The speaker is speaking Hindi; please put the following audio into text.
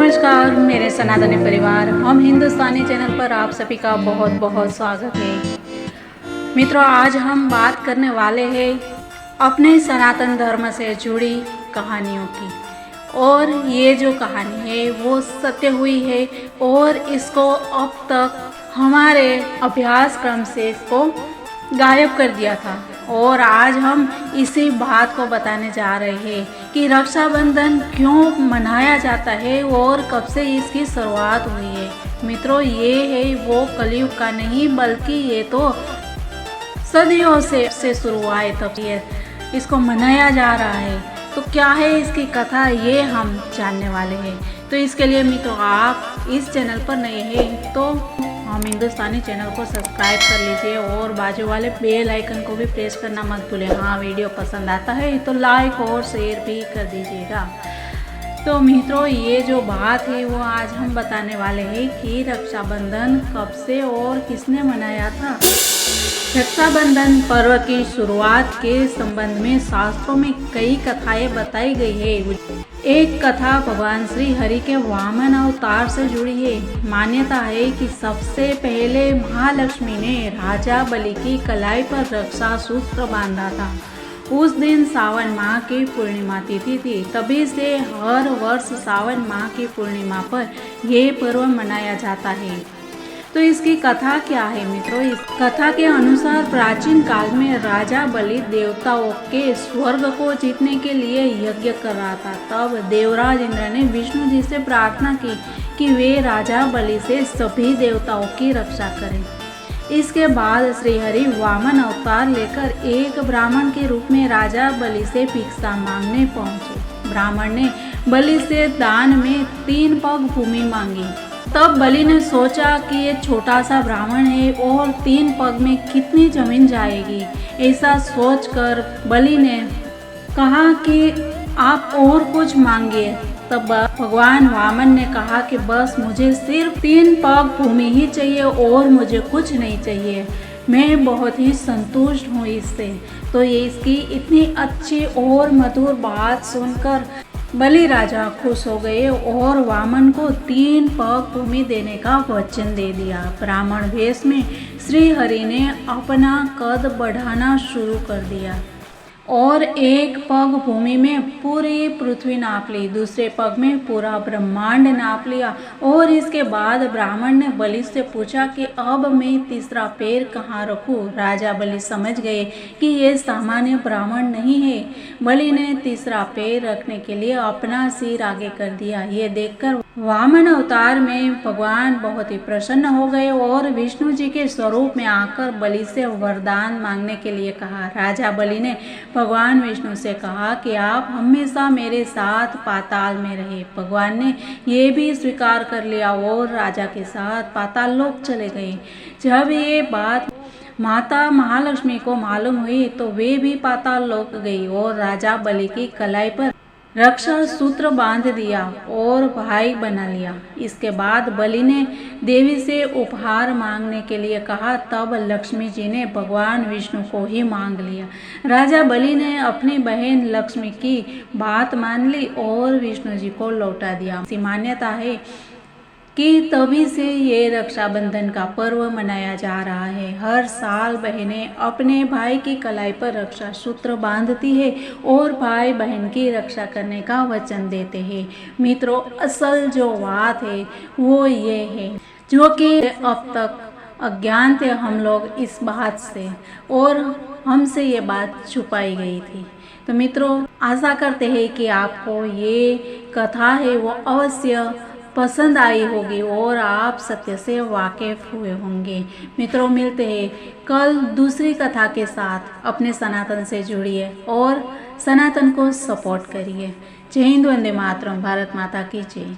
नमस्कार मेरे सनातनी परिवार, हम हिंदुस्तानी चैनल पर आप सभी का बहुत बहुत स्वागत है। मित्रों, आज हम बात करने वाले हैं अपने सनातन धर्म से जुड़ी कहानियों की। और ये जो कहानी है वो सत्य हुई है और इसको अब तक हमारे अभ्यास क्रम से इसको गायब कर दिया था। और आज हम इसी बात को बताने जा रहे हैं कि रक्षाबंधन क्यों मनाया जाता है और कब से इसकी शुरुआत हुई है। मित्रों, ये है वो कलयुग का नहीं बल्कि ये तो सदियों से शुरू हुआ है, तब ये इसको मनाया जा रहा है। तो क्या है इसकी कथा, ये हम जानने वाले हैं। तो इसके लिए मित्रों, आप इस चैनल पर नए हैं तो हम हिंदुस्तानी चैनल को सब्सक्राइब कर लीजिए और बाजू वाले बेल आइकन को भी प्रेस करना मत भूलें। हाँ, वीडियो पसंद आता है तो लाइक और शेयर भी कर दीजिएगा। तो मित्रों, ये जो बात है वो आज हम बताने वाले हैं कि रक्षाबंधन कब से और किसने मनाया था। रक्षाबंधन पर्व की शुरुआत के संबंध में शास्त्रों में कई कथाएं बताई गई है। एक कथा भगवान श्री हरि के वामन अवतार से जुड़ी है। मान्यता है कि सबसे पहले महालक्ष्मी ने राजा बलि की कलाई पर रक्षा सूत्र बांधा था। उस दिन सावन माह की पूर्णिमा तिथि थी। तभी से हर वर्ष सावन माह की पूर्णिमा पर यह पर्व मनाया जाता है। तो इसकी कथा क्या है मित्रों? इस कथा के अनुसार प्राचीन काल में राजा बलि देवताओं के स्वर्ग को जीतने के लिए यज्ञ कर रहा था। तब देवराज इंद्र ने विष्णु जी से प्रार्थना की कि वे राजा बलि से सभी देवताओं की रक्षा करें। इसके बाद श्रीहरि वामन अवतार लेकर एक ब्राह्मण के रूप में राजा बलि से भिक्षा मांगने पहुंचे। ब्राह्मण ने बलि से दान में 3 पग भूमि मांगी। तब बलि ने सोचा कि ये छोटा सा ब्राह्मण है और 3 पग में कितनी जमीन जाएगी। ऐसा सोचकर बलि ने कहा कि आप और कुछ मांगिए। तब भगवान वामन ने कहा कि बस मुझे सिर्फ 3 पग भूमि ही चाहिए और मुझे कुछ नहीं चाहिए, मैं बहुत ही संतुष्ट हूँ इससे। तो ये इसकी इतनी अच्छी और मधुर बात सुनकर बलि राजा खुश हो गए और वामन को 3 पग भूमि देने का वचन दे दिया। ब्राह्मण वेश में श्री हरि ने अपना कद बढ़ाना शुरू कर दिया और 1 पग भूमि में पूरी पृथ्वी नाप ली, दूसरे पग में पूरा ब्रह्मांड नाप लिया। और इसके बाद ब्राह्मण ने बलि से पूछा कि अब मैं तीसरा पैर कहाँ रखूं। राजा बलि समझ गए कि ये सामान्य ब्राह्मण नहीं है। बलि ने तीसरा पैर रखने के लिए अपना सिर आगे कर दिया। ये देखकर वामन अवतार में भगवान बहुत ही प्रसन्न हो गए और विष्णु जी के स्वरूप में आकर बलि से वरदान मांगने के लिए कहा। राजा बलि ने भगवान विष्णु से कहा कि आप हमेशा मेरे साथ पाताल में रहे। भगवान ने ये भी स्वीकार कर लिया और राजा के साथ पाताल लोक चले गए। जब ये बात माता महालक्ष्मी को मालूम हुई तो वे भी पाताल लोक गई और राजा बलि की कलाई पर रक्षा सूत्र बांध दिया और भाई बना लिया। इसके बाद बलि ने देवी से उपहार मांगने के लिए कहा। तब लक्ष्मी जी ने भगवान विष्णु को ही मांग लिया। राजा बलि ने अपनी बहन लक्ष्मी की बात मान ली और विष्णु जी को लौटा दिया। ऐसी मान्यता है कि तभी से ये रक्षाबंधन का पर्व मनाया जा रहा है। हर साल बहनें अपने भाई की कलाई पर रक्षा सूत्र बांधती है और भाई बहन की रक्षा करने का वचन देते हैं। मित्रों, असल जो बात है वो ये है, जो कि अब तक अज्ञान थे हम लोग इस बात से और हमसे ये बात छुपाई गई थी। तो मित्रों, आशा करते हैं कि आपको ये कथा है वो अवश्य पसंद आई होगी और आप सत्य से वाकिफ हुए होंगे। मित्रों, मिलते हैं कल दूसरी कथा के साथ। अपने सनातन से जुड़िए और सनातन को सपोर्ट करिए। जय हिंद, वंदे मातरम, भारत माता की जय।